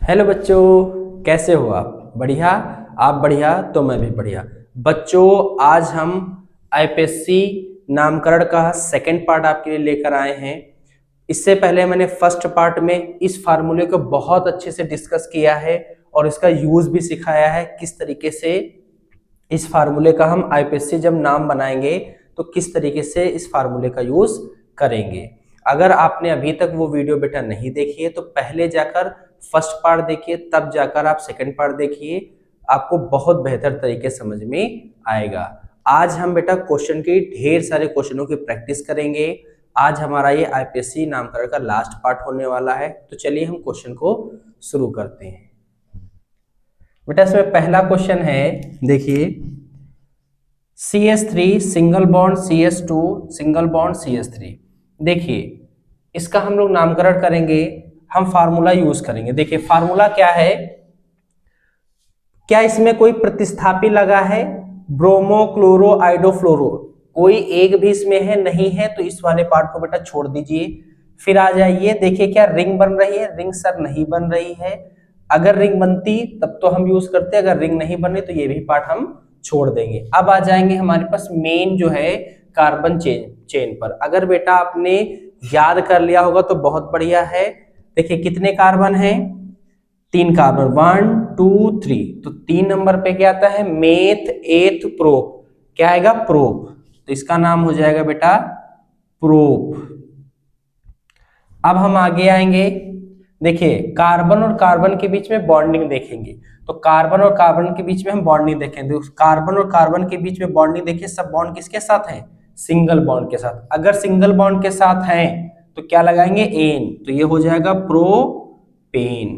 Hello बच्चों, कैसे हो आप? बढ़िया। आप बढ़िया तो मैं भी बढ़िया। बच्चों, आज हम आईपीएससी नामकरण का सेकंड पार्ट आपके लिए लेकर आए हैं। इससे पहले मैंने फर्स्ट पार्ट में इस फार्मूले को बहुत अच्छे से डिस्कस किया है और इसका यूज भी सिखाया है, किस तरीके से इस फार्मूले का हम आईपीएससी जब नाम बनाएंगे तो किस तरीके से इस फार्मूले का यूज करेंगे। अगर आपने अभी तक वो वीडियो बेटा नहीं देखी है तो पहले जाकर फर्स्ट पार्ट देखिए, तब जाकर आप सेकंड पार्ट देखिए, आपको बहुत बेहतर तरीके समझ में आएगा। आज हम बेटा क्वेश्चन के ढेर सारे क्वेश्चनों की प्रैक्टिस करेंगे। आज हमारा ये आईपीएससी नामकरण का लास्ट पार्ट होने वाला है, तो चलिए हम क्वेश्चन को शुरू करते हैं। बेटा इसमें पहला क्वेश्चन है, देखिए, CH3 single bond CH2 single bond CH3। देखिए इसका हम लोग नामकरण करेंगे, हम फार्मूला यूज करेंगे। देखिए फार्मूला क्या है, क्या इसमें कोई प्रतिस्थापी लगा है? ब्रोमो क्लोरो आइडो फ्लोरो, कोई एक भी इसमें है नहीं है, तो इस वाले पार्ट को बेटा छोड़ दीजिए। फिर आ जाइए, देखिए क्या रिंग बन रही है? रिंग सर नहीं बन रही है। अगर रिंग बनती तब तो हम यूज करते, अगर रिंग नहीं बन रही तो ये भी पार्ट हम छोड़ देंगे। अब आ जाएंगे हमारे पास मेन जो है कार्बन चेन पर। अगर बेटा आपने याद कर लिया होगा तो बहुत बढ़िया है। देखिए कितने कार्बन हैं? 3 कार्बन, 1 2 3। तो 3 नंबर पे क्या आता है? मेथ एथ प्रोप। क्या आएगा? प्रोप। तो इसका नाम हो जाएगा बेटा प्रोप। अब हम आगे आएंगे, देखिए कार्बन और कार्बन के बीच में बॉन्डिंग देखेंगे। तो कार्बन और कार्बन के बीच में हम बॉन्डिंग देखेंगे। तो कार्बन और कार्बन के बीच में बॉन्डिंग देखिए, सब बॉन्ड किसके साथ है? सिंगल बॉन्ड के साथ। अगर सिंगल बॉन्ड के साथ हैं तो क्या लगाएंगे? एन। तो ये हो जाएगा प्रोपेन।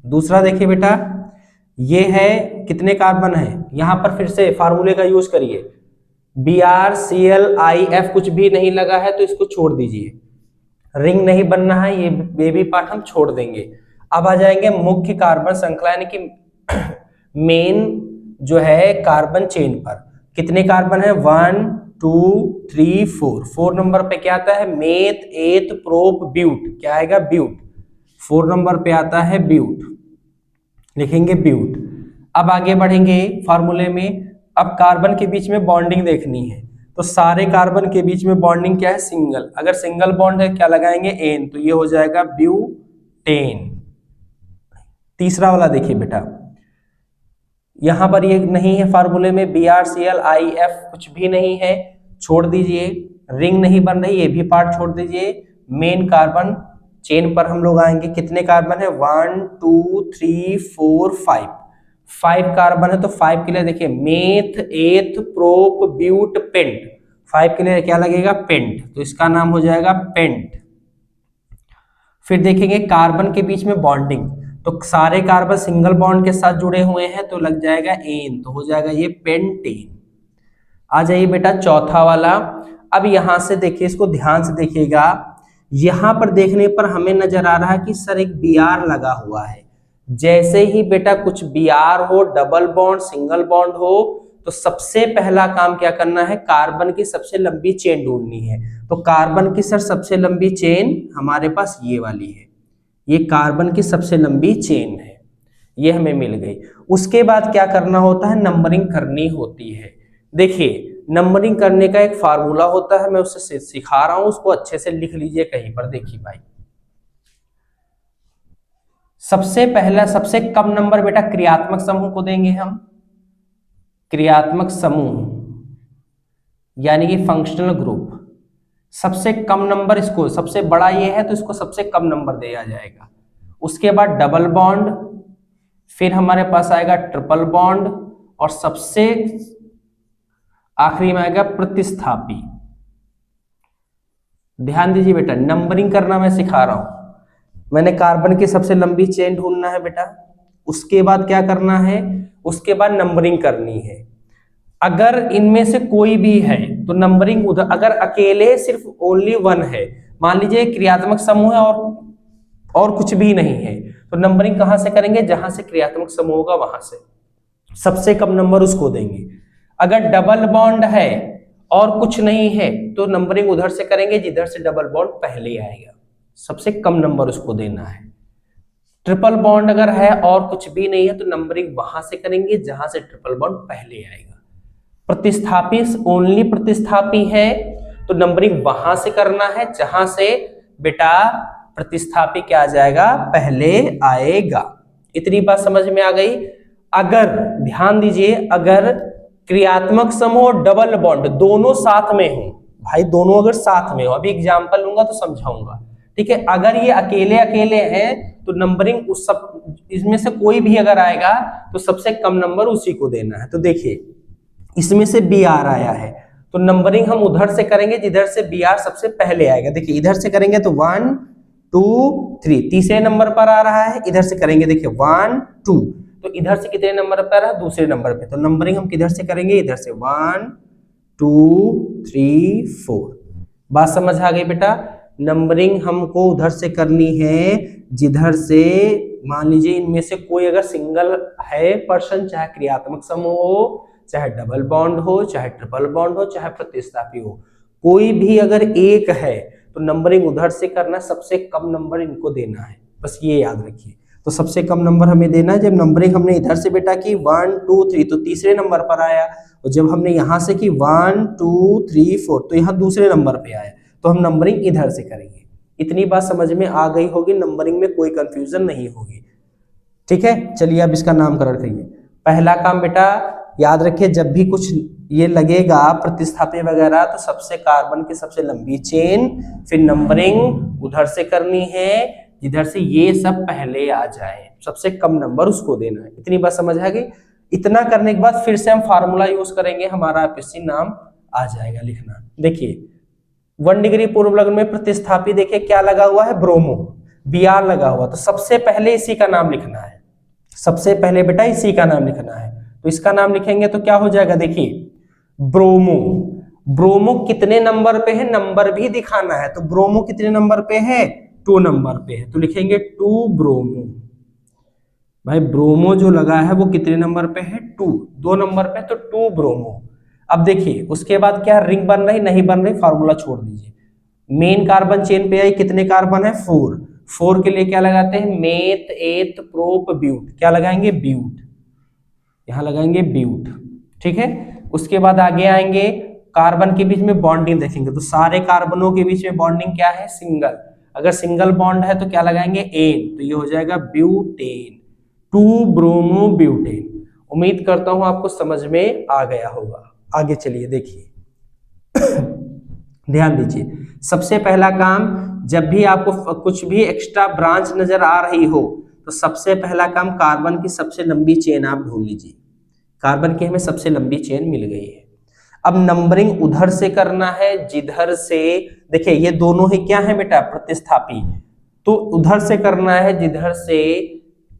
दूसरा देखिए बेटा, ये है कितने कार्बन है? यहां पर फिर से फार्मूले का यूज करिए। BrClIf कुछ भी नहीं लगा है तो इसको छोड़ दीजिए। रिंग नहीं बनना है, ये भी पार्ट हम छोड़ देंगे। अब आ जाएंगे मुख्य कार्बन श्रृंखला यानी कि मेन जो है कार्बन चेन पर। कितने कार्बन है? 1 2 3 4। 4 नंबर पे क्या आता है? मेथ एथ प्रोप ब्यूट। क्या आएगा? ब्यूट। 4 नंबर पे आता है ब्यूट, लिखेंगे ब्यूट। अब आगे बढ़ेंगे फार्मूले में। अब कार्बन के बीच में बॉन्डिंग देखनी है, तो सारे कार्बन के बीच में बॉन्डिंग क्या है? सिंगल। अगर सिंगल बॉन्ड है क्या लगाएंगे? एन। तो ये हो जाएगा ब्यूटेन। तीसरा वाला देखिए बेटा, यहां पर ये नहीं है फार्मूले में, BrClIf कुछ भी नहीं है, छोड़ दीजिए। रिंग नहीं बन रही, ये भी पार्ट छोड़ दीजिए। मेन कार्बन चेन पर हम लोग आएंगे। कितने कार्बन है? 1 2 3 4 5। 5 कार्बन है तो 5 के लिए देखिए मेथ एथ प्रोप ब्यूट पेंट। 5 के लिए क्या लगेगा? पेंट। तो इसका नाम हो जाएगा पेंट। फिर देखेंगे कार्बन के बीच में बॉन्डिंग, तो सारे कार्बन सिंगल बॉन्ड के साथ जुड़े हुए हैं तो लग जाएगा एन, तो हो जाएगा ये पेंटेन। आ जाइए बेटा चौथा वाला। अब यहां से देखिए, इसको ध्यान से देखिएगा। यहां पर देखने पर हमें नजर आ रहा है कि सर एक Br लगा हुआ है। जैसे ही बेटा कुछ Br हो, डबल बॉन्ड सिंगल बॉन्ड हो, तो सबसे पहला काम क्या करना है? कार्बन की सबसे लंबी चेन ढूंढनी है। तो कार्बन की सर सबसे लंबी चेन हमारे पास ये वाली है, ये कार्बन की सबसे लंबी चेन है, ये हमें मिल गई। उसके बाद क्या करना होता है? नंबरिंग करनी होती है। देखिए नंबरिंग करने का एक फार्मूला होता है, मैं उससे सिखा रहा हूं, उसको अच्छे से लिख लीजिए कहीं पर। देखिए भाई, सबसे पहला सबसे कम नंबर बेटा क्रियात्मक समूह को देंगे हम। क्रियात्मक समूह यानी कि फंक्शनल ग्रुप। सबसे कम नंबर इसको, सबसे बड़ा ये है तो इसको सबसे कम नंबर दिया जाएगा। उसके बाद डबल बॉन्ड, फिर हमारे पास आएगा ट्रिपल बॉन्ड, और सबसे आखिरी में आएगा प्रतिस्थापी। ध्यान दीजिए बेटा, नंबरिंग करना मैं सिखा रहा हूं। मैंने कार्बन की सबसे लंबी चेन ढूंढना है बेटा, उसके बाद क्या करना है? उसके बाद नंबरिंग करनी है। अगर इनमें से कोई भी है तो नंबरिंग उधर, अगर अकेले सिर्फ ओनली 1 है, मान लीजिए क्रियात्मक समूह है और कुछ भी नहीं है, तो नंबरिंग कहां से करेंगे? जहां से क्रियात्मक समूह होगा वहां से सबसे कम नंबर उसको देंगे। अगर डबल बॉन्ड है और कुछ नहीं है तो नंबरिंग उधर से करेंगे जिधर से डबल बॉन्ड पहले आएगा, सबसे कम नंबर उसको देना है। ट्रिपल बॉन्ड अगर है और कुछ भी नहीं है तो नंबरिंग वहां से करेंगे जहां से ट्रिपल बॉन्ड पहले आएगा। प्रतिस्थापी ओनली प्रतिस्थापी है तो नंबरिंग वहां से करना है जहां से बेटा प्रतिस्थापी क्या आ जाएगा, पहले आएगा। इतनी बात समझ में आ गई। अगर ध्यान दीजिए, अगर क्रियात्मक समूह डबल बॉन्ड दोनों साथ में हो, भाई दोनों अगर साथ में हो, अभी एग्जांपल लूंगा तो समझाऊंगा, ठीक है। अगर ये अकेले अकेले हैं तो नंबरिंग उस सब इसमें से कोई भी अगर आएगा तो सबसे कम नंबर उसी को देना है। तो देखिए इसमें से बी आर आया है तो नंबरिंग हम उधर से करेंगे जिधर से बी आर सबसे पहले आएगा। देखिए इधर से करेंगे तो 1 2 3, तीसरे नंबर पर आ रहा है। इधर से करेंगे देखिए 1 2, तो इधर से कितने नंबर पर है, दूसरे नंबर पे। तो नंबरिंग हम किधर से करेंगे, इधर से 1 2 3 4। बात समझ आ गई बेटा। नंबरिंग हमको उधर से करनी है जिधर से मान लीजिए इनमें से कोई अगर सिंगल है पर्सन, चाहे क्रियात्मक समूह हो, चाहे डबल बॉन्ड हो, चाहे ट्रिपल बॉन्ड हो, चाहे प्रतिस्थापी हो, कोई भी अगर एक है तो नंबरिंग उधर से करना, सबसे कम नंबर इनको देना है, बस ये याद रखिए। तो सबसे कम नंबर हमें देना है। जब नंबरिंग हमने इधर से बेटा की 1 2 3 तो तीसरे नंबर पर आया, और जब हमने यहां से की 1 2 3 4 तो यहाँ दूसरे नंबर पे आया, तो हम नंबरिंग इधर से करेंगे। इतनी बात समझ में आ गई होगी, नंबरिंग में कोई कंफ्यूजन नहीं होगी, ठीक है। चलिए अब इसका नामकरण करिए। पहला काम बेटा याद रखिए, जब भी कुछ ये लगेगा प्रतिस्थापी वगैरह तो सबसे कार्बन की सबसे लंबी चेन, फिर नंबरिंग उधर से करनी है जिधर से ये सब पहले आ जाए, सबसे कम नंबर उसको देना है। इतनी बात समझ आ गई। इतना करने के बाद फिर से हम फार्मूला यूज करेंगे, हमारा एपीसी नाम आ जाएगा लिखना। देखिए 1 डिग्री पूर्व लग्न में प्रतिस्थापी देखिए क्या लगा हुआ है, ब्रोमो, Br लगा हुआ, तो सबसे पहले इसी का नाम लिखना है। सबसे पहले बेटा इसी का नाम लिखना है। तो इसका नाम लिखेंगे तो क्या हो जाएगा, देखिए ब्रोमो। ब्रोमो कितने नंबर पे है, नंबर भी दिखाना है। तो ब्रोमो कितने नंबर पे है, 2 नंबर पे है, तो लिखेंगे 2 ब्रोमो। भाई ब्रोमो जो लगा है वो कितने नंबर पे है, 2 नंबर पे, तो 2 ब्रोमो। अब देखिए उसके बाद क्या रिंग बन रही, नहीं बन रही, फार्मूला छोड़ दीजिए। मेन कार्बन चेन पे आई कितने कार्बन है, 4। 4 के लिए क्या लगाते हैं, मेथ एथ प्रोप ब्यूट, क्या लगाएंगे, ब्यूट, यहां लगाएंगे ब्यूट, ठीक है। उसके बाद आगे आएंगे, कार्बन के बीच में बॉन्डिंग देखेंगे तो सारे कार्बनों के बीच में बॉन्डिंग क्या है, सिंगल। अगर सिंगल बॉन्ड है तो क्या लगाएंगे, एन, तो ये हो जाएगा ब्यूटेन, 2 ब्रोमो ब्यूटेन। उम्मीद करता हूं आपको समझ में आ गया होगा। आगे चलिए देखिए ध्यान दीजिए। सबसे पहला काम, जब भी आपको कुछ भी एक्स्ट्रा ब्रांच नजर आ रही हो तो सबसे पहला काम कार्बन की सबसे लंबी चेन आप ढूंढ लीजिए। कार्बन की हमें सबसे लंबी चेन मिल गई है। अब नंबरिंग उधर से करना है जिधर से, देखिए ये दोनों ही क्या है बेटा, प्रतिस्थापी, तो उधर से करना है जिधर से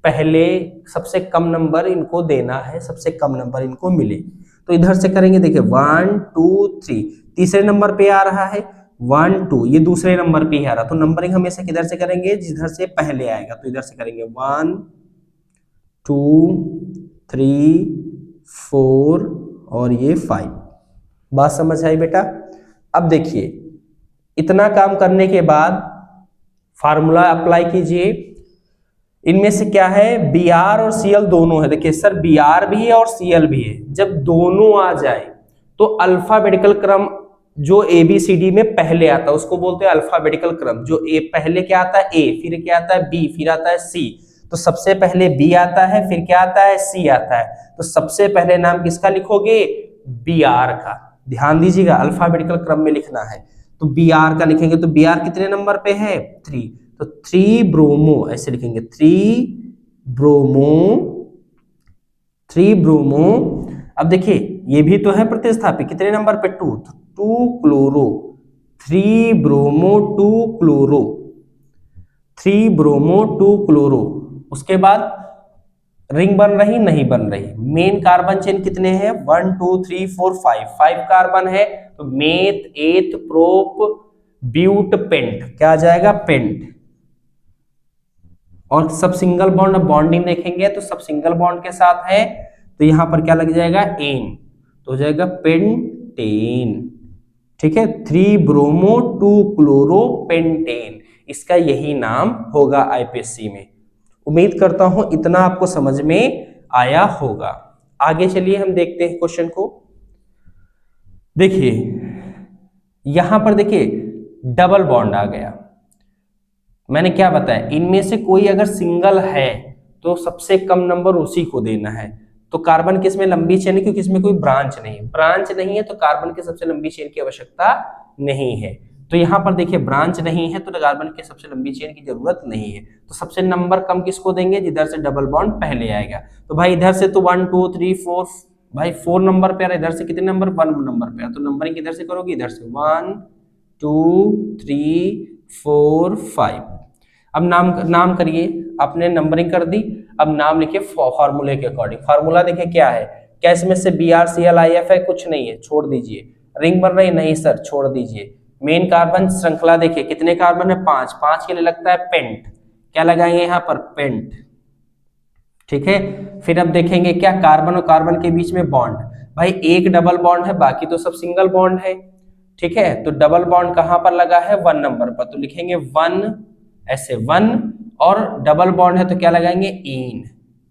पहले सबसे कम नंबर इनको देना है, सबसे कम नंबर इनको मिले। तो इधर से करेंगे, देखिए 1 2 3, तीसरे नंबर पे आ रहा है 1 2, ये दूसरे नंबर पे ही आ रहा, तो नंबरिंग हमेशा किधर से करेंगे, जिधर से पहले आएगा। तो इधर से करेंगे 1 2 3 4 और ये 5। बात समझ आई बेटा। अब देखिए इतना काम करने के बाद फार्मूला अप्लाई कीजिए। इनमें से क्या है, Br और Cl दोनों है। देखिए सर Br भी है और Cl भी है, जब दोनों आ जाए तो अल्फाबेटिकल क्रम जो ABCD में पहले आता है उसको बोलते हैं अल्फाबेटिकल क्रम। जो ए पहले क्या आता है, A, फिर क्या आता है B, फिर आता है C, तो सबसे पहले B आता है, फिर क्या आता है, C आता है। तो सबसे पहले नाम किसका लिखोगे, Br का। ध्यान दीजिएगा अल्फाबेटिकल क्रम में लिखना है, तो Br का लिखेंगे। तो Br कितने नंबर पे है, 3, तो 3 ब्रोमो ऐसे लिखेंगे, 3 ब्रोमो, 3 ब्रोमो। अब देखिए ये भी तो है प्रतिस्थापी, कितने नंबर पे, 2, तो 2 chloro, 3 bromo 2 chloro, 3 bromo 2 chloro. उसके बाद रिंग बन रही, नहीं बन रही। मेन कार्बन चेन कितने हैं, 1 2 3 4 5, 5 कार्बन है, तो मेथ एथ प्रोप ब्यूट पेंट, क्या आ जाएगा, पेंट। और सब सिंगल बॉन्ड, बॉन्डिंग देखेंगे तो सब सिंगल बॉन्ड के साथ है, तो यहां पर क्या लग जाएगा, एन, तो हो जाएगा पेंटेन, ठीक है। 3 ब्रोमो 2 क्लोरो पेंटेन, इसका यही नाम होगा आईपीएससी में। उम्मीद करता हूं इतना आपको समझ में आया होगा। आगे चलिए हम देखते हैं क्वेश्चन को। देखिए यहां पर देखिए डबल बॉन्ड आ गया। मैंने क्या बताया, इनमें से कोई अगर सिंगल है तो सबसे कम नंबर उसी को देना है। तो कार्बन किसमें लंबी चेन है, क्योंकि इसमें कोई ब्रांच नहीं है तो कार्बन की सबसे लंबी चेन की आवश्यकता नहीं है। तो यहां पर देखिए ब्रांच नहीं है तो कार्बन की सबसे लंबी चेन की जरूरत नहीं है। तो सबसे नंबर कम किसको देंगे, जिधर से डबल बॉन्ड पहले आएगा। तो भाई इधर से तो 1 2 3 4, भाई 4 नंबर पे आ रहा है, इधर से कितने नंबर 1 नंबर पे आ, तो नंबरिंग किधर से करोगे, इधर से 1 2 3 4 5। अब नाम करिए, आपने नंबरिंग कर दी। अब नाम लिखिए फॉर्मूले के अकॉर्डिंग। फॉर्मूला देखिए क्या है, क्या इसमें से BrClIf है, कुछ नहीं है, छोड़ दीजिए। रिंग बन रही, नहीं सर, छोड़ दीजिए। मेन कार्बन श्रृंखला देखिए कितने कार्बन है, 5, 5 के लिए लगता है पेंट, क्या लगाएंगे यहाँ पर, पेंट। ठीक है, फिर अब देखेंगे क्या, कार्बन और कार्बन के बीच में बॉन्ड, भाई एक डबल बॉन्ड है, बाकी तो सब सिंगल बॉन्ड है। ठीक है, तो डबल बॉन्ड कहां पर लगा है, 1 नंबर पर, तो लिखेंगे 1, ऐसे 1, और डबल बॉन्ड है तो क्या लगाएंगे, इन,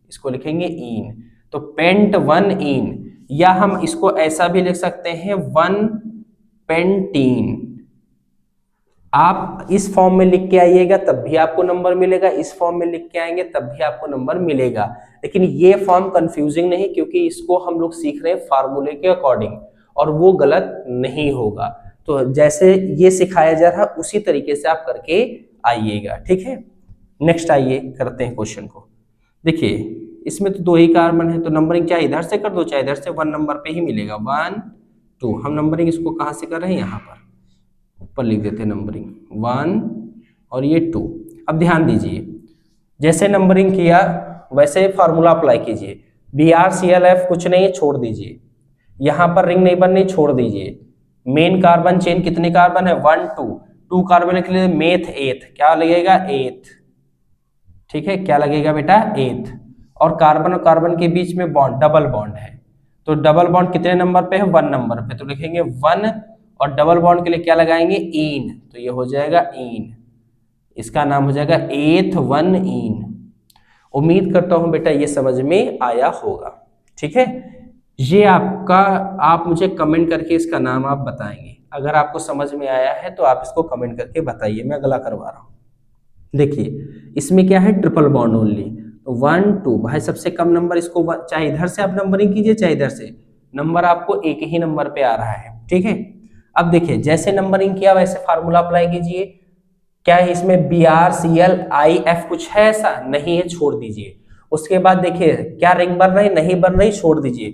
इसको लिखेंगे इन, तो पेंट 1 इन। या हम इसको ऐसा भी लिख सकते हैं 1 पेंटीन। आप इस फॉर्म में लिख के आइएगा तब भी आपको नंबर मिलेगा, इस फॉर्म में लिख के आएंगे तब भी आपको नंबर मिलेगा। लेकिन ये फॉर्म कंफ्यूजिंग नहीं, क्योंकि इसको हम लोग सीख रहे हैं फार्मूले के अकॉर्डिंग, और वो गलत नहीं होगा। तो जैसे ये सिखाया जा रहा है उसी तरीके से आप करके आइएगा। ठीक है, नेक्स्ट आइए करते हैं क्वेश्चन को। देखिए इसमें तो 2 ही कार्बन है, तो नंबरिंग क्या इधर से कर दो चाहे इधर से, 1 नंबर पे ही मिलेगा, 1 2। हम नंबरिंग इसको कहाँ से कर रहे हैं, यहाँ पर ऊपर लिख देते हैं नंबरिंग 1 और ये 2। अब ध्यान दीजिए, जैसे नंबरिंग किया वैसे फार्मूला अप्लाई कीजिए। BrClF कुछ नहीं है, छोड़ दीजिए। यहां पर रिंग नहीं बननी, छोड़ दीजिए। मेन कार्बन चेन कितने कार्बन है, 1 2, 2 कार्बन के लिए मेथ 8, क्या लगेगा 8। ठीक है, क्या लगेगा बेटा 8। और कार्बन के बीच में बॉन्ड, डबल बॉन्ड है, तो डबल बॉन्ड कितने नंबर पे है, 1 नंबर पे, तो लिखेंगे 1, और डबल बॉन्ड के लिए क्या लगाएंगे, इन, तो ये हो जाएगा इन, इसका नाम हो जाएगा 8 1 इन। उम्मीद करता हूं बेटा ये समझ में आया होगा। ठीक है, ये आपका, आप मुझे कमेंट करके इसका नाम आप बताएंगे। अगर आपको समझ में आया है तो आप इसको कमेंट करके बताइए, मैं अगला करवा रहा हूं। देखिए इसमें क्या है, ट्रिपल बॉन्ड ओनली, तो 1 2, भाई सबसे कम नंबर इसको, चाहे इधर से आप नंबरिंग कीजिए चाहे इधर से, नंबर आपको एक ही नंबर पे आ रहा है। ठीक है, अब देखिए जैसे नंबरिंग किया वैसे फार्मूला अप्लाई कीजिए। क्या है इसमें, BrClIf कुछ है ऐसा, नहीं है, छोड़ दीजिए। उसके बाद देखिए क्या रिंग बन रही, नहीं बन रही, छोड़ दीजिए।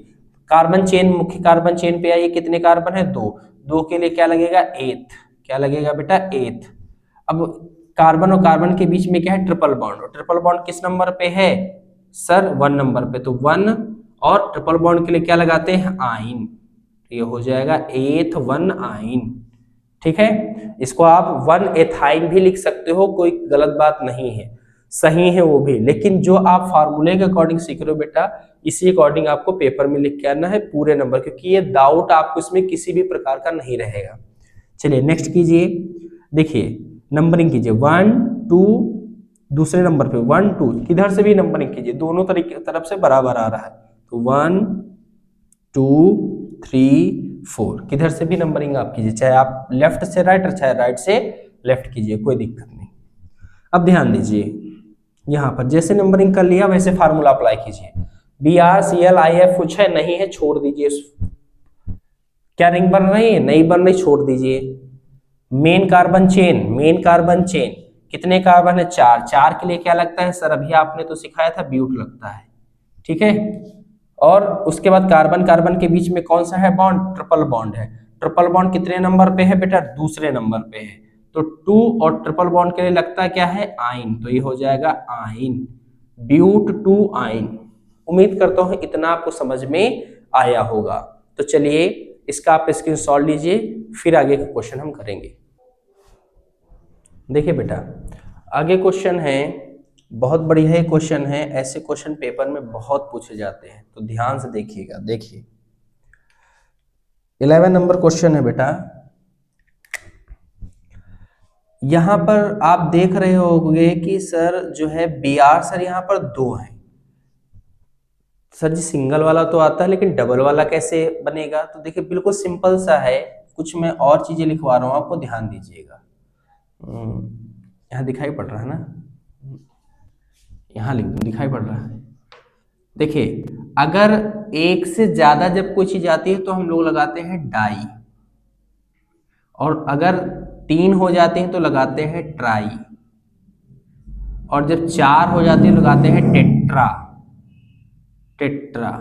कार्बन चेन, मुख्य कार्बन चेन पे आइए, कितने कार्बन है, 2, 2 के लिए क्या लगेगा 8, क्या लगेगा बेटा 8। अब कार्बन और कार्बन के बीच में क्या है, ट्रिपल बॉन्ड, और ट्रिपल बॉन्ड किस नंबर पे है सर, 1 नंबर पे, तो 1, और ट्रिपल बॉन्ड के लिए क्या लगाते हैं, आइन, ये हो जाएगा 8 1 आइन। ठीक है, इसको आप 1 एथाइन भी लिख सकते हो, कोई गलत बात नहीं है, सही है वो भी। लेकिन जो आप फार्मूले के अकॉर्डिंग सीख रहे हो बेटा, इसी अकॉर्डिंग आपको पेपर में लिख के आना है पूरे नंबर, क्योंकि ये डाउट आपको इसमें किसी भी प्रकार का नहीं रहेगा। चलिए नेक्स्ट कीजिए। देखिए नंबरिंग कीजिए 1 2, दूसरे नंबर पे 1 2, किधर से भी नंबरिंग कीजिए, दोनों तरफ से बराबर आ रहा है, तो 1 2 3 4, किधर से भी नंबरिंग आप कीजिए, चाहे आप लेफ्ट से राइट और चाहे राइट से लेफ्ट कीजिए, कोई दिक्कत नहीं। अब ध्यान दीजिए, यहां पर जैसे नंबरिंग कर लिया वैसे फार्मूला अप्लाई कीजिए। BrClIf कुछ है, नहीं है, छोड़ दीजिए। क्या रिंग बन रही है, नहीं बन रही, छोड़ दीजिए। मेन कार्बन चेन कितने कार्बन है, 4, 4 के लिए क्या लगता है सर, अभी आपने तो सिखाया था ब्यूट लगता है। ठीक है, और उसके बाद कार्बन कार्बन के बीच में कौन सा है बॉन्ड, ट्रिपल बॉन्ड है। ट्रिपल बॉन्ड कितने नंबर पे है बेटा, दूसरे नंबर पे है, तो 2, और ट्रिपल बॉन्ड के लिए लगता है क्या है, आइन, तो ये हो जाएगा आइन, ब्यूट 2 आइन। उम्मीद करता हूं इतना आपको समझ में आया होगा। तो चलिए इसका आप स्क्रीनशॉट लीजिए, फिर आगे का क्वेश्चन हम करेंगे। देखिए बेटा आगे क्वेश्चन है, बहुत बढ़िया क्वेश्चन है, ऐसे क्वेश्चन पेपर में बहुत पूछे जाते हैं, तो ध्यान से देखिएगा। देखिए 11 नंबर क्वेश्चन है बेटा, यहां पर आप देख रहे होंगे कि सर जो है Br सर यहाँ पर 2 है। सर जी सिंगल वाला तो आता है लेकिन डबल वाला कैसे बनेगा? तो देखिए बिल्कुल सिंपल सा है, कुछ मैं और चीजें लिखवा रहा हूँ, आपको ध्यान दीजिएगा। यहाँ दिखाई पड़ रहा है ना, यहाँ लिख दूं, दिखाई पड़ रहा है। देखिए अगर एक से ज्यादा जब कोई चीज आती है तो हम लोग लगाते हैं डाई, और अगर 3 हो जाते हैं तो लगाते हैं ट्राई, और जब 4 हो जाते हैं लगाते हैं टेट्रा। टेट्रा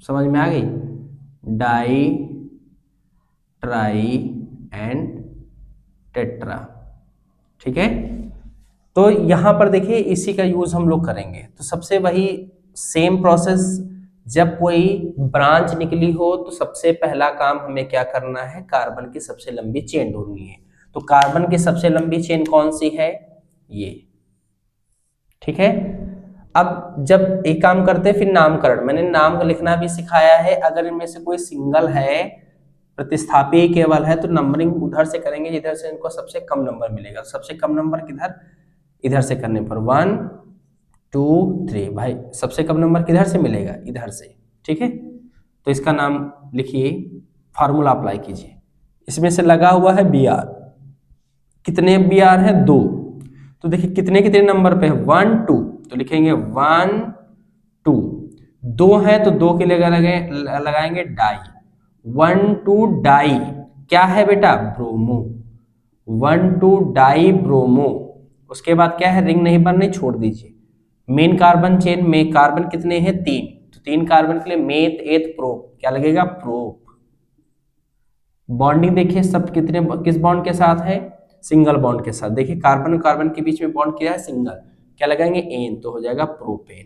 समझ में आ गई? Di, tri and tetra. ठीक है, तो यहां पर देखिए इसी का यूज हम लोग करेंगे। तो सबसे वही सेम प्रोसेस, जब कोई ब्रांच निकली हो तो सबसे पहला काम हमें क्या करना है? कार्बन की सबसे लंबी चेन ढूंढनी है। तो कार्बन की सबसे लंबी चेन कौन सी है? ये। ठीक है, अब जब एक काम करते हैं फिर नामकरण, मैंने नाम लिखना भी सिखाया है। अगर इनमें से कोई सिंगल है, प्रतिस्थापी केवल है, तो नंबरिंग उधर से करेंगे जिधर से इनको सबसे कम नंबर मिलेगा। सबसे कम नंबर किधर? इधर से करने पर 1 2 3। भाई सबसे कम नंबर किधर से मिलेगा? इधर से। ठीक है, तो इसका नाम लिखिए, फार्मूला अप्लाई कीजिए। इसमें से लगा हुआ है Br, कितने Br है? 2। तो देखिए कितने कितने नंबर पे है? 1 2, तो लिखेंगे 1 2। 2 है तो 2 के लिए लगाएंगे डाई। 1 2 डाई क्या है बेटा? ब्रोमो। 1 2 die bromo. उसके बाद क्या है? रिंग नहीं बन रही, छोड़ दीजिए। मेन कार्बन चेन में कार्बन कितने हैं? 3, तो 3 कार्बन के लिए मेथ एथ प्रोप, क्या लगेगा? प्रोप। बॉन्डिंग देखिए सब कितने, किस बॉन्ड के साथ है? सिंगल बॉन्ड के साथ। देखिए कार्बन और कार्बन के बीच में बॉन्ड किया है सिंगल, क्या लगाएंगे? एन, तो हो जाएगा propane.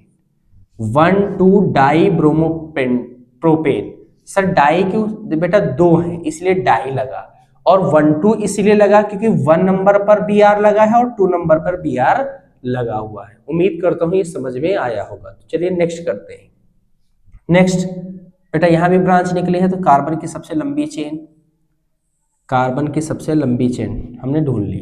1 2 di bromopropane propane. Sir di क्यों? बेटा 2 है इसलिए डाई लगा, और 1 2 इसलिए लगा क्योंकि 1 नंबर पर Br लगा है और 2 नंबर पर Br लगा हुआ है। उम्मीद करता हूं ये समझ में आया होगा। तो चलिए नेक्स्ट करते हैं। नेक्स्ट बेटा यहां भी ब्रांच निकली है, तो कार्बन की सबसे लंबी चेन, कार्बन की सबसे लंबी चेन हमने ढूंढ ली।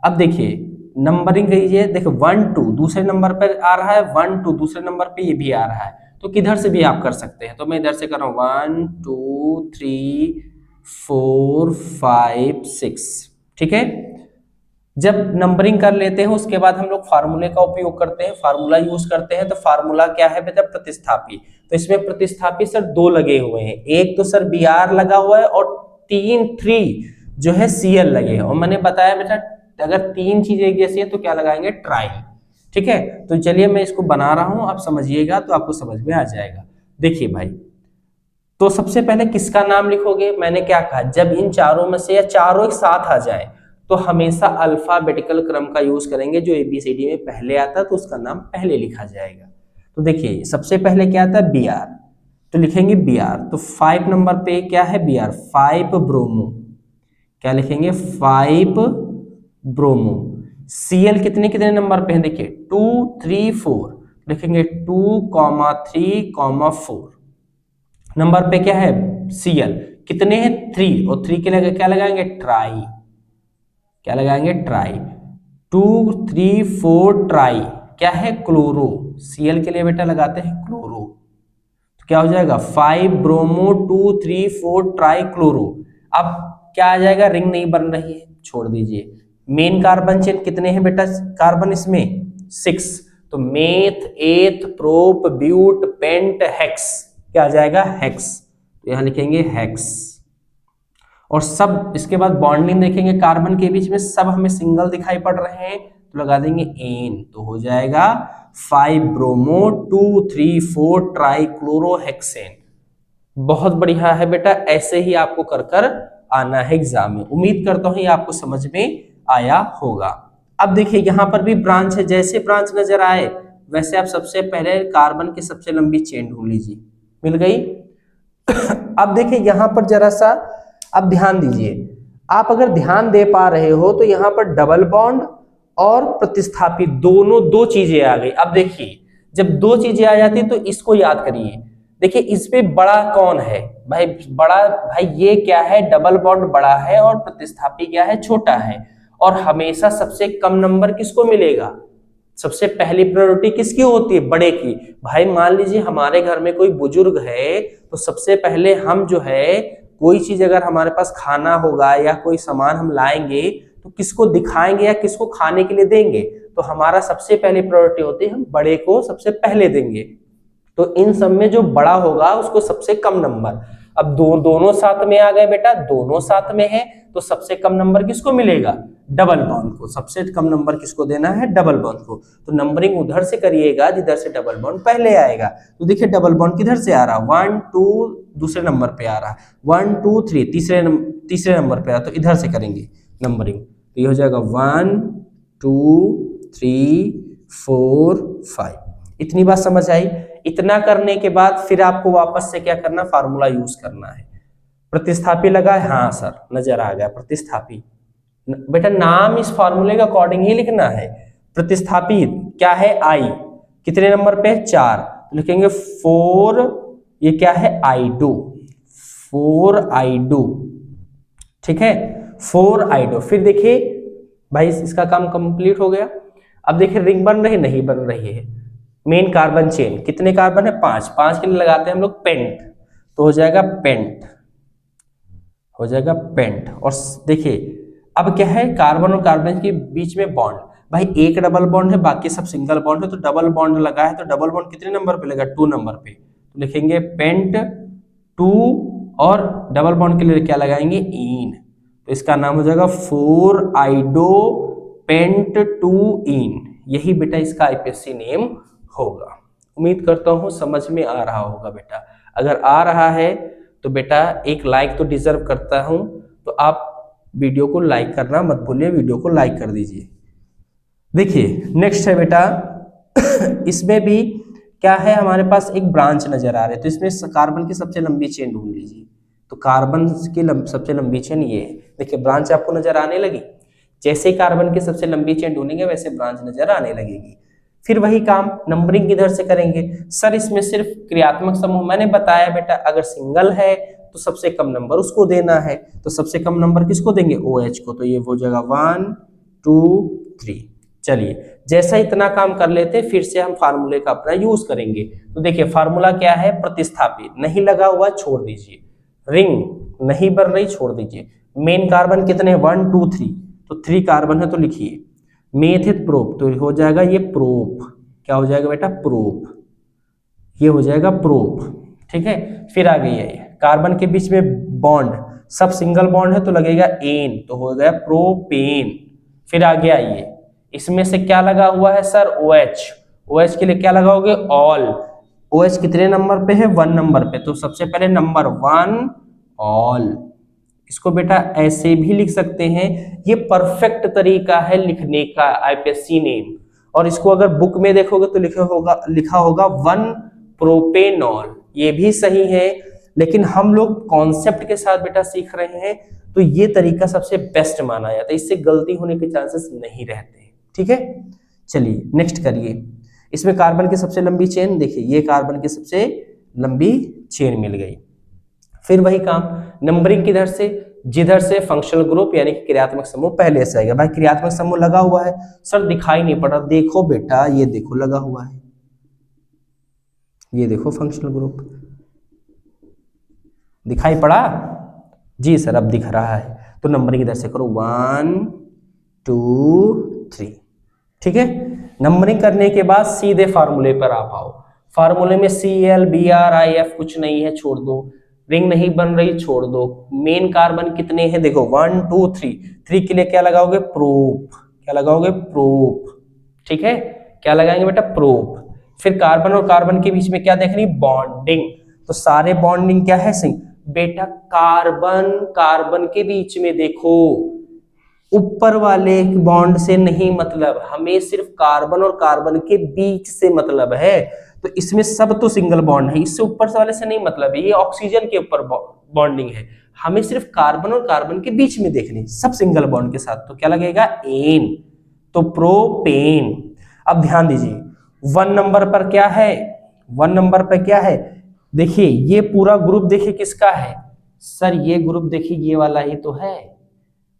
अब देखिए नंबरिंग कीजिए, देखो 1 2 दूसरे नंबर पर आ रहा है, 1 2 दूसरे नंबर पे ये भी आ रहा है, तो किधर से भी आप कर सकते हैं। तो मैं इधर से कर रहा हूं 1 2 3 4 5 6। ठीक है, जब नंबरिंग कर लेते हैं उसके बाद हम लोग फार्मूले का उपयोग करते हैं, फार्मूला यूज करते हैं। तो फार्मूला क्या है बेटा? प्रतिस्थापी। तो इसमें प्रतिस्थापी सर 2 लगे हुए हैं, एक तो सर Br लगा हुआ है और 3 जो है Cl लगे हैं। और मैंने बताया बेटा अगर 3 चीजें एक जैसी है तो क्या लगाएंगे? ट्राई। ठीक है, तो चलिए मैं इसको बना रहा हूं, आप समझिएगा तो आपको समझ में आ जाएगा। देखिए भाई, तो सबसे पहले किसका नाम लिखोगे? मैंने क्या कहा, जब इन चारों में से या चारों एक साथ आ जाए तो हमेशा अल्फाबेटिकल क्रम का यूज करेंगे। जो ABCD में पहले आता है तो उसका नाम पहले लिखा जाएगा। तो देखिए सबसे पहले क्या आता है? Br, तो लिखेंगे Br। तो 5 नंबर पे क्या है? Br 5 ब्रोमो, क्या लिखेंगे? 5 ब्रोमो। Cl कितने कितने नंबर पे है? देखिए 2 3 4, लिखेंगे 2 3 4 नंबर पे क्या है? Cl कितने हैं? 3, और 3 के लिए क्या लगाएंगे? ट्राई, क्या लगाएंगे? ट्राई। 2 3 4 ट्राई क्या है? क्लोरो। Cl के लिए बेटा लगाते हैं क्लोरो, तो क्या हो जाएगा? 5 ब्रोमो 2 3 4 ट्राई क्लोरो। अब क्या आ जाएगा? रिंग नहीं बन रही है, छोड़ दीजिए। मेन कार्बन चेन कितने हैं बेटा कार्बन इसमें? 6, तो मेथ एथ प्रोप ब्यूट पेंट हेक्स, क्या आ जाएगा? हेक्स। तो यहां लिखेंगे हेक्स। और सब इसके बाद बॉन्डिंग देखेंगे कार्बन के बीच में, सब हमें सिंगल दिखाई पड़ रहे हैं, तो लगा देंगे एन, तो हो जाएगा 5 ब्रोमो 2 3 4 ट्राई क्लोरोहेक्सेन। बहुत बढ़िया है बेटा, ऐसे ही आपको कर कर आना है एग्जाम में। उम्मीद करता हूं ये आपको समझ में आया होगा। अब देखिए यहां पर भी ब्रांच है, जैसे ब्रांच नजर आए वैसे आप सबसे पहले कार्बन की सबसे लंबी चेन ढूंढ लीजिए। मिल गई? अब देखिए यहां पर जरा सा अब ध्यान दीजिए, आप अगर ध्यान दे पा रहे हो तो यहां पर डबल बॉन्ड और प्रतिस्थापी दोनों 2 चीजें आ गई। अब देखिए जब 2 चीजें आ जाती तो इसको याद करिए। देखिए इस पे बड़ा कौन है भाई? बड़ा भाई ये क्या है? डबल बॉन्ड बड़ा है और प्रतिस्थापी क्या है? छोटा है। और हमेशा सबसे कम नंबर किसको मिलेगा? सबसे पहली प्रायोरिटी किसकी होती है? बड़े की। भाई मान लीजिए हमारे घर में कोई बुजुर्ग है, तो सबसे पहले हम जो है कोई चीज अगर हमारे पास खाना होगा या कोई सामान हम लाएंगे तो किसको दिखाएंगे या किसको खाने के लिए देंगे? तो हमारा सबसे पहली प्रायोरिटी होती है हम बड़े को सबसे पहले देंगे। तो इन सब में जो बड़ा होगा उसको सबसे कम नंबर। अब दोनों साथ में आ गए बेटा, दोनों साथ में है तो सबसे कम नंबर किसको मिलेगा? डबल बॉन्ड को। सबसे कम नंबर किसको देना है? डबल बॉन्ड को। तो नंबरिंग उधर से करिएगा जिधर से डबल बॉन्ड पहले आएगा। तो देखिए डबल बॉन्ड किधर से आ रहा है? 1 2 दूसरे नंबर पे आ रहा है, 1 2 3 तीसरे नंबर पे आ रहा है, तो इधर से करेंगे नंबरिंग। तो ये हो जाएगा 1 2 3 4 5। इतनी बात समझ आई? इतना करने के बाद फिर आपको वापस से क्या करना? फार्मूला यूज करना है। प्रतिस्थापी लगा है? हाँ सर नजर आ गया प्रतिस्थापी। बेटा नाम इस फार्मूले के अकॉर्डिंग ही लिखना है। प्रतिस्थापी क्या है? आई। कितने नंबर पे? 4। तो लिखेंगे 4, ये क्या है? I do, 4 I do. ठीक है, 4 आई डू। फिर देखिए भाई इसका काम कंप्लीट हो गया। अब देखिए रिंग बन रही? नहीं बन रही है। मेन कार्बन चेन कितने कार्बन है? 5। 5 के लिए लगाते हैं हम लोग पेंट, तो हो जाएगा पेंट, हो जाएगा पेंट। और देखिए अब क्या है? कार्बन और कार्बन के बीच में बॉन्ड। भाई एक डबल बॉन्ड है, बाकी सब सिंगल बॉन्ड है, तो डबल बॉन्ड लगा है तो डबल बॉन्ड कितने नंबर पे लगा? 2 नंबर पे। तो लिखेंगे पेंट 2 और डबल बॉन्ड के लिए क्या लगाएंगे? इन। तो इसका नाम हो जाएगा 4 आइडो पेंट 2 इन। यही बेटा इसका आईपीएससी नेम होगा। उम्मीद करता हूं समझ में आ रहा होगा बेटा। अगर आ रहा है तो बेटा एक लाइक तो डिजर्व करता हूं, तो आप वीडियो को लाइक करना मत भूलिए, वीडियो को लाइक कर दीजिए। देखिए नेक्स्ट है बेटा इसमें भी क्या है? हमारे पास एक ब्रांच नजर आ रही है, तो इसमें कार्बन की सबसे लंबी चेन ढूंढ लीजिए। तो कार्बन की सबसे लंबी चेन ये है। देखिए ब्रांच आपको नजर आने लगी। जैसे ही कार्बन की सबसे लंबी चेन ढूंढेंगे वैसे ब्रांच नजर आने लगेगी। फिर वही काम नंबरिंग किधर से करेंगे? सर इसमें सिर्फ क्रियात्मक समूह मैंने बताया बेटा, अगर सिंगल है तो सबसे कम नंबर उसको देना है। तो सबसे कम नंबर किसको देंगे? OH को। तो ये हो जाएगा 1 2 3। चलिए जैसा इतना काम कर लेते फिर से हम फार्मूले का अपना यूज करेंगे। तो देखिए फार्मूला क्या है? प्रतिस्थापी। नहीं लगा हुआ छोड़ दीजिए, रिंग नहीं बन रही छोड़ दीजिए। मेन कार्बन कितने? 1 2 3, तो 3 कार्बन है तो लिखिए मेथ है प्रोप, तो हो जाएगा ये प्रोप। क्या हो जाएगा बेटा? प्रोप। ये हो जाएगा प्रोप। ठीक है, फिर आ गई है कार्बन के बीच में बॉन्ड, सब सिंगल बॉन्ड है तो लगेगा एन, तो हो गया प्रोपेन। फिर आ गया ये, इसमें से क्या लगा हुआ है सर? OH। OH के लिए क्या लगाओगे? ऑल। OH कितने नंबर पे है? 1 नंबर पे, तो सबसे पहले नंबर 1 ऑल। इसको बेटा ऐसे भी लिख सकते हैं, ये परफेक्ट तरीका है लिखने का आईपीएससी नेम। और इसको अगर बुक में देखोगे तो लिखा होगा 1 प्रोपेनॉल, ये भी सही है। लेकिन हम लोग कॉन्सेप्ट के साथ बेटा सीख रहे हैं, तो ये तरीका सबसे बेस्ट माना जाता है, इससे गलती होने के चांसेस नहीं रहते। ठीक है, चलिए नेक्स्ट करिए। इसमें कार्बन की सबसे लंबी चेन देखिए, ये कार्बन की सबसे लंबी चेन मिल गई। फिर वही काम नंबरिंग किधर से? जिधर से फंक्शनल ग्रुप यानी कि क्रियात्मक समूह पहले से आएगा। भाई क्रियात्मक समूह लगा हुआ है सर, दिखाई नहीं पड़ रहा। देखो बेटा ये देखो लगा हुआ है, ये देखो फंक्शनल ग्रुप दिखाई पड़ा? जी सर अब दिख रहा है। तो नंबरिंग इधर से करो 1 2 3। ठीक है, नंबरिंग करने के बाद सीधे फार्मूले पर आप आओ। फार्मूले में ClBrIf कुछ नहीं है, छोड़ दो। रिंग नहीं बन रही, छोड़ दो। मेन कार्बन कितने हैं? देखो 1 2 3। 3 के लिए क्या लगाओगे? प्रोप। क्या लगाओगे? प्रोप। ठीक है, क्या लगाएंगे बेटा? प्रोप। फिर कार्बन और कार्बन के बीच में क्या देखनी? बॉन्डिंग। तो सारे बॉन्डिंग क्या है बेटा? कार्बन कार्बन के बीच में देखो, ऊपर वाले बॉन्ड से नहीं मतलब, हमें सिर्फ कार्बन और कार्बन के बीच से मतलब है। तो इसमें सब तो सिंगल बॉन्ड है, इससे ऊपर वाले से नहीं मतलब है, ये ऑक्सीजन के ऊपर बॉन्डिंग है। हमें सिर्फ कार्बन और कार्बन के बीच में देखनी, सब सिंगल बॉन्ड के साथ। तो क्या लगेगा? एन, तो प्रोपेन। अब ध्यान दीजिए 1 नंबर पर क्या है? 1 नंबर पर क्या है? देखिए ये पूरा ग्रुप देखिए किसका है सर? ये ग्रुप देखिए ये वाला ही तो है।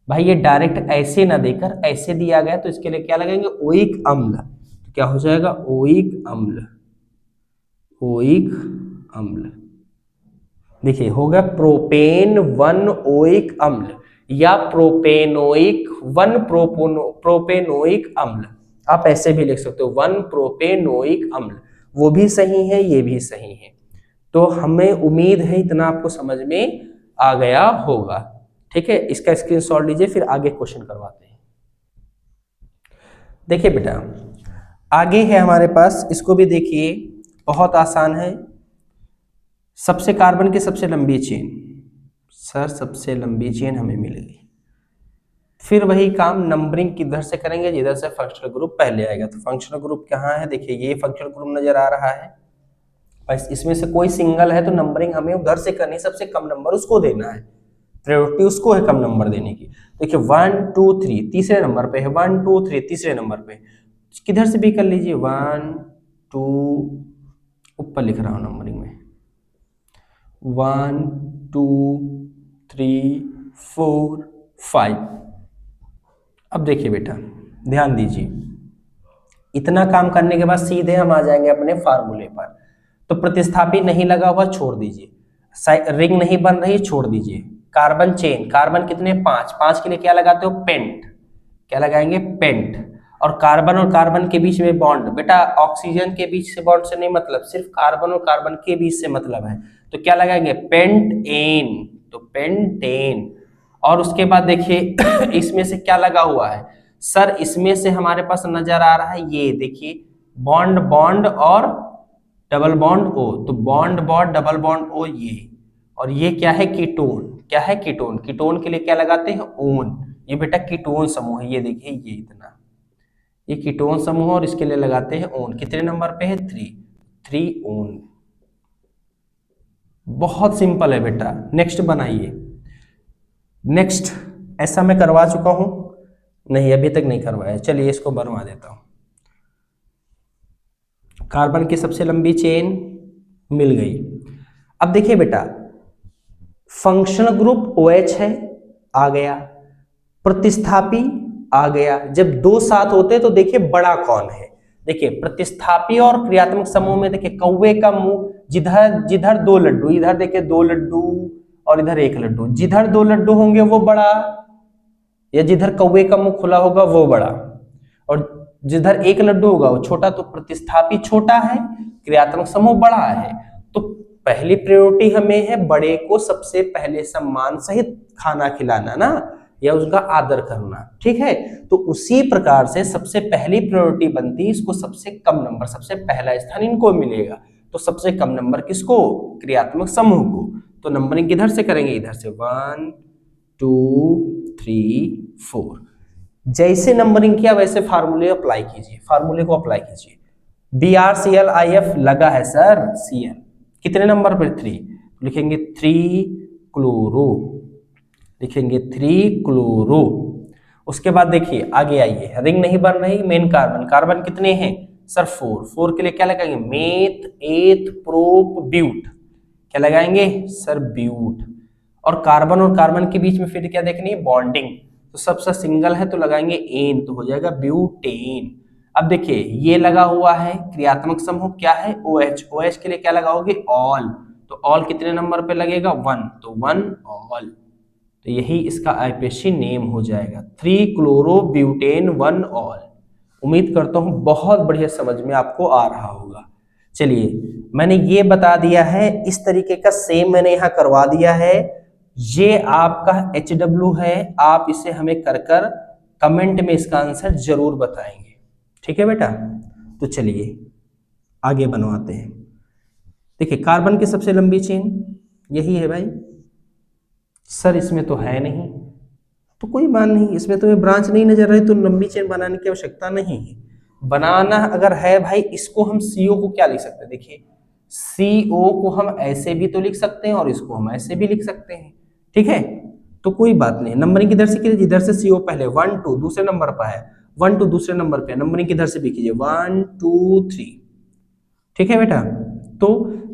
भाई ये डायरेक्ट ऐसे ना देकर ऐसे दिया गया, तो इसके लिए क्या लगाएंगे, ओइक अम्ल। तो क्या हो जाएगा, ओइक अम्ल, ओइक अम्ल। देखिए हो गया प्रोपेन वन ओइक अम्ल या प्रोपेनोइक वन प्रोपेनोइक अम्ल। आप ऐसे भी लिख सकते हो वन प्रोपेनोइक अम्ल, वो भी सही है, ये भी सही है। तो हमें उम्मीद है इतना आपको समझ में आ गया होगा। ठीक है, इसका स्क्रीनशॉट लीजिए, फिर आगे क्वेश्चन करवाते हैं। देखिए बेटा आगे है हमारे पास, इसको भी देखिए, बहुत आसान है। सबसे कार्बन की सबसे लंबी चेन, सर सबसे लंबी चेन हमें मिल गई। फिर वही काम नंबरिंग किधर से करेंगे, जिधर से फंक्शनल ग्रुप पहले आएगा। तो फंक्शनल ग्रुप कहाँ है, देखिए ये फंक्शनल ग्रुप नजर आ रहा है, बस इसमें से कोई सिंगल है तो नंबरिंग हमें उधर से करनी, सबसे कम नंबर उसको देना है, प्रायोरिटी उसको है कम नंबर देने की। देखिए 1 2 3 तीसरे नंबर पे है, 1 2 3 तीसरे नंबर पे, किधर से भी कर लीजिए, 1 2, ऊपर लिख रहा हूं नंबरिंग में, 1 2 3 4 5। अब देखिए बेटा ध्यान दीजिए, इतना काम करने के बाद सीधे हम आ जाएंगे अपने फार्मूले पर। तो प्रतिस्थापी नहीं लगा हुआ छोड़ दीजिए, रिंग नहीं बन रही छोड़ दीजिए, कार्बन चेन, कार्बन कितने, 5, 5 के लिए क्या लगाते हो, पेंट, क्या लगाएंगे, पेंट। और कार्बन के बीच में बॉन्ड, बेटा ऑक्सीजन के बीच से बॉन्ड से नहीं मतलब, सिर्फ कार्बन और कार्बन के बीच से मतलब है, तो क्या लगाएंगे, पेंट एन, तो पेंटेन। और उसके बाद देखिए इसमें से क्या लगा हुआ है, सर इसमें से हमारे पास नजर आ रहा है, ये देखिए बॉन्ड बॉन्ड और डबल बॉन्ड ओ, तो bond bond double bond O ये, और ये क्या है, कीटोन, क्या है, कीटोन। कीटोन के लिए क्या लगाते हैं, ओन। ये बेटा कीटोन समूह है, ये देखिए ये इतना, ये कीटोन समूह, और इसके लिए लगाते हैं ओन। कितने नंबर पे है, 3 ओन। बहुत सिंपल है बेटा, नेक्स्ट बनाइए। नेक्स्ट ऐसा मैं करवा चुका हूं, नहीं अभी तक नहीं करवाया, चलिए इसको बनवा देता हूं। कार्बन की सबसे लंबी चेन मिल गई। अब देखिए बेटा फंक्शनल ग्रुप OH है, आ गया, प्रतिस्थापी आ गया। जब दो साथ होते हैं तो देखिए बड़ा कौन है, देखिए प्रतिस्थापी और क्रियात्मक समूह में देखिए कौवे का मुंह, जिधर जिधर दो लड्डू, इधर देखिए दो लड्डू और इधर एक लड्डू, जिधर दो लड्डू होंगे वो बड़ा, या जिधर कौवे का मुंह खुला होगा वो बड़ा, और जिधर एक लड्डू होगा वो छोटा। तो प्रतिस्थापी छोटा है, क्रियात्मक समूह बड़ा है, तो पहली प्रायोरिटी हमें है बड़े को सबसे पहले सम्मान सहित खाना खिलाना ना, या उसका आदर करना, ठीक है। तो उसी प्रकार से सबसे पहली प्रायोरिटी बनती है, इसको सबसे कम नंबर, सबसे पहला स्थान इनको मिलेगा। तो सबसे कम नंबर किसको, क्रियात्मक समूह को। तो नंबरिंग किधर से करेंगे, इधर से 1 2 3 4। जैसे नंबरिंग किया वैसे फार्मूले अप्लाई कीजिए, फार्मूले को अप्लाई कीजिए। BrClIf लगा है सर, Cl कितने नंबर पर, 3, लिखेंगे 3 क्लोरो, लिखेंगे 3 क्लोरो। उसके बाद देखिए आगे आइए, रिंग नहीं बन रही, मेन कार्बन, कार्बन कितने हैं सर, 4, 4 के लिए क्या लगाएंगे, मेथ एथ प्रोप ब्यूट, क्या लगाएंगे सर, ब्यूट। और कार्बन के बीच में फिर क्या देखनी है, बॉन्डिंग, तो सबसे सिंगल है तो लगाएंगे एन, तो हो जाएगा ब्यूटेन। अब देखिए ये लगा हुआ है क्रियात्मक समूह, क्या है, OH, OH के लिए क्या लगाओगे, ऑल, तो ऑल कितने नंबर पे लगेगा, 1, तो 1 ऑल, तो यही इसका IPSC नेम हो जाएगा, 3 क्लोरो ब्यूटेन 1 ऑल। उम्मीद करता हूं बहुत बढ़िया समझ में आपको आ रहा होगा। चलिए मैंने ये बता दिया है, इस तरीके का सेम मैंने यहाँ करवा दिया है। ये आपका HW है, आप इसे हमें कर कर कमेंट में इसका आंसर जरूर बताएंगे, ठीक है बेटा। तो चलिए आगे बनवाते हैं। देखिए कार्बन की सबसे लंबी चेन यही है भाई, सर इसमें तो है नहीं, तो कोई बात नहीं, इसमें तुम्हें ब्रांच नहीं नजर रही तो लंबी चेन बनाने की आवश्यकता नहीं है। बनाना अगर है भाई, इसको हम CO को क्या लिख सकते हैं, देखिए CO को हम ऐसे भी तो लिख सकते हैं और इसको हम ऐसे भी लिख सकते हैं, ठीक है। तो कोई बात नहीं, नंबरिंग किधर से कीजिए, जिधर से CO पहले 1 2 दूसरे नंबर पर है, 1 2 दूसरे नंबर पे, नंबरिंग किधर से भी कीजिए 1 2 3, ठीक है बेटा। तो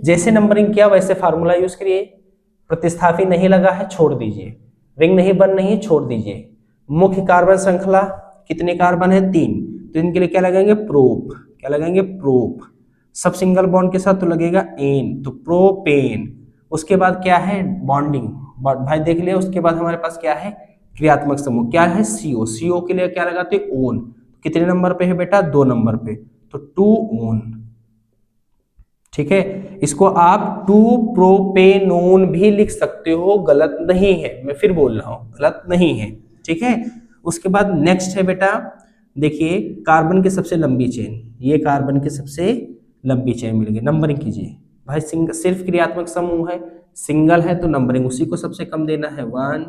जैसे नंबरिंग किया वैसे फार्मूला यूज करिए, प्रतिस्थापी नहीं लगा है छोड़ दीजिए, रिंग नहीं बन रही है छोड़ दीजिए, मुख्य कार्बन श्रृंखला कितने कार्बन है 3, तो इनके लिए क्या लगाएंगे प्रोप, क्या लगाएंगे प्रोप। सब सिंगल बॉन्ड के साथ तो लगेगा एन, तो प्रोपेन। उसके बाद क्या है बॉन्डिंग, भाई देख लिया। उसके बाद हमारे पास क्या है क्रियात्मक समूह, क्या है सीओ, सीओ के लिए क्या लगाते हैं ओन, कितने नंबर पे है बेटा 2 नंबर पे, तो 2 ओन। ठीक है, इसको आप 2 प्रोपेनोन भी लिख सकते हो, गलत नहीं है, मैं फिर बोल रहा हूं गलत नहीं है। ठीक है, उसके बाद नेक्स्ट है बेटा, देखिए कार्बन की सबसे लंबी चेन, ये कार्बन की सबसे लंबी चेन मिल गई, नंबरिंग कीजिए भाई। सिर्फ क्रियात्मक समूह है, सिंगल है तो नंबरिंग उसी को सबसे कम देना है, 1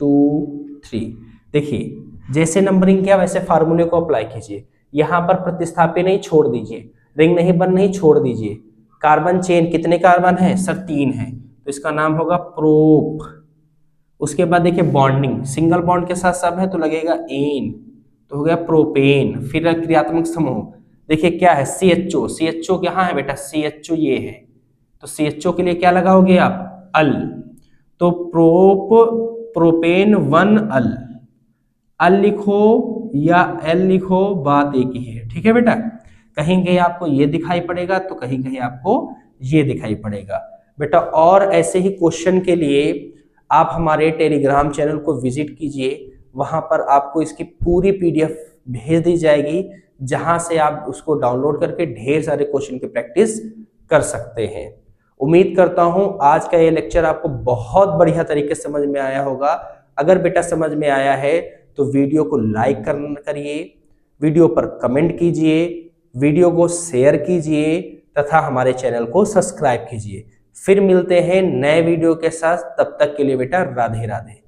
2 3। देखिए जैसे नंबरिंग किया वैसे फार्मूले को अप्लाई कीजिए, यहां पर प्रतिस्थापन नहीं छोड़ दीजिए, रिंग नहीं बन नहीं छोड़ दीजिए। कार्बन चेन कितने कार्बन है सर 3 है, तो इसका नाम होगा प्रोप। उसके बाद देखिए बॉन्डिंग, सिंगल बॉन्ड के साथ सब है तो लगेगा एन, तो हो गया प्रोपेन। फिर क्रियात्मक समूह देखिए क्या है CHO, CHO कहाँ है बेटा CHO ये है, तो CHO के लिए क्या लगाओगे आप अल, तो प्रोप प्रोपेन 1 अल, अल लिखो या एल लिखो बात एक ही है। ठीक है बेटा, कहीं कहीं आपको ये दिखाई पड़ेगा तो कहीं कहीं आपको ये दिखाई पड़ेगा बेटा। और ऐसे ही क्वेश्चन के लिए आप हमारे टेलीग्राम चैनल को विजिट कीजिए, वहां पर आपको इसकी पूरी PDF भेज दी जाएगी, जहां से आप उसको डाउनलोड करके ढेर सारे क्वेश्चन की प्रैक्टिस कर सकते हैं। उम्मीद करता हूं आज का ये लेक्चर आपको बहुत बढ़िया तरीके से समझ में आया होगा। अगर बेटा समझ में आया है तो वीडियो को लाइक करिए, वीडियो पर कमेंट कीजिए, वीडियो को शेयर कीजिए तथा हमारे चैनल को सब्सक्राइब कीजिए। फिर मिलते हैं नए वीडियो के साथ, तब तक के लिए बेटा राधे राधे।